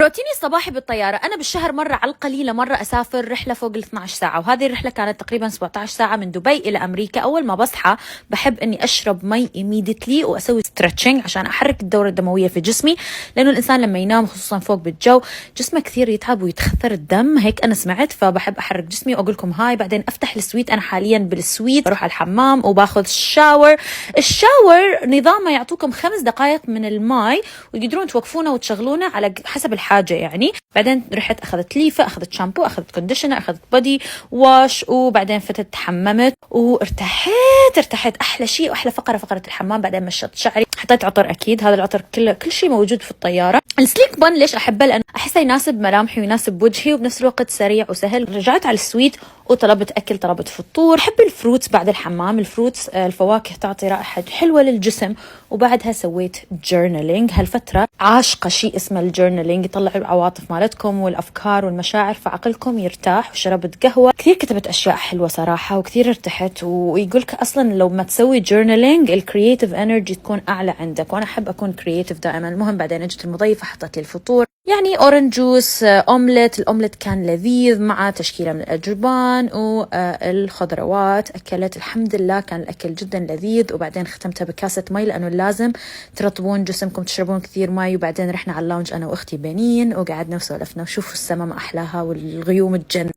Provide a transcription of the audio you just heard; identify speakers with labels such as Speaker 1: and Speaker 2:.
Speaker 1: روتيني الصباحي بالطيارة، أنا بالشهر مرة على القليلة مرة أسافر رحلة فوق ال 12 ساعة، وهذه الرحلة كانت تقريبا 17 ساعة من دبي إلى أمريكا. أول ما بصحى بحب إني أشرب مي immediately وأسوي stretching عشان أحرك الدورة الدموية في جسمي، لأنه الإنسان لما ينام خصوصا فوق بالجو جسمه كثير يتعب ويتخثر الدم، هيك أنا سمعت، فبحب أحرك جسمي وأقول لكم هاي. بعدين أفتح السويت، أنا حاليا بالسويت، بروح على الحمام وباخذ الشاور نظامه يعطوكم 5 دقائق من الماء ويقدرون توقفونه وتشغلونه على حسب الحاجة يعني. بعدين رحت أخذت ليفة، أخذت شامبو، أخذت كونديشنر، أخذت بودي واش، وبعدين فتت حممت وارتحت أحلى شيء وأحلى فقرة الحمام. بعدين مشط شعري، حطيت عطر، أكيد هذا العطر كل شيء موجود في الطيارة. السليك بون ليش أحبه؟ لأنه أحسه يناسب ملامحي ويناسب وجهي وبنفس الوقت سريع وسهل. رجعت على السويت وطلبت أكل، طلبت فطور. أحب الفروتس بعد الحمام، الفواكه تعطي رائحة حلوة للجسم. وبعدها سويت جورنالينج، هالفترة عاشقة شيء اسمه الجورنالينج، يطلع العواطف مالتكم والأفكار والمشاعر فعقلكم يرتاح. وشربت قهوة، كثير كتبت أشياء حلوة صراحة وكثير ارتحت. ويقولك أصلا لو ما تسوي جورنالينج الكرياتيف انرجي تكون أعلى عندك، وأنا أحب أكون كرياتيف دائما. المهم بعدين اجت المضيفة حطت لي الفطور، يعني أورنج جوس، أومليت. الأومليت كان لذيذ مع تشكيلة من الأجربان والخضروات. أكلت الحمد لله، كان الأكل جدا لذيذ. وبعدين ختمتها بكاسة مي لأنه لازم ترطبون جسمكم، تشربون كثير مي. وبعدين رحنا على اللاونج أنا وأختي بنين وقعدنا وسولفنا وشوفوا السما ما أحلاها والغيوم الجنة.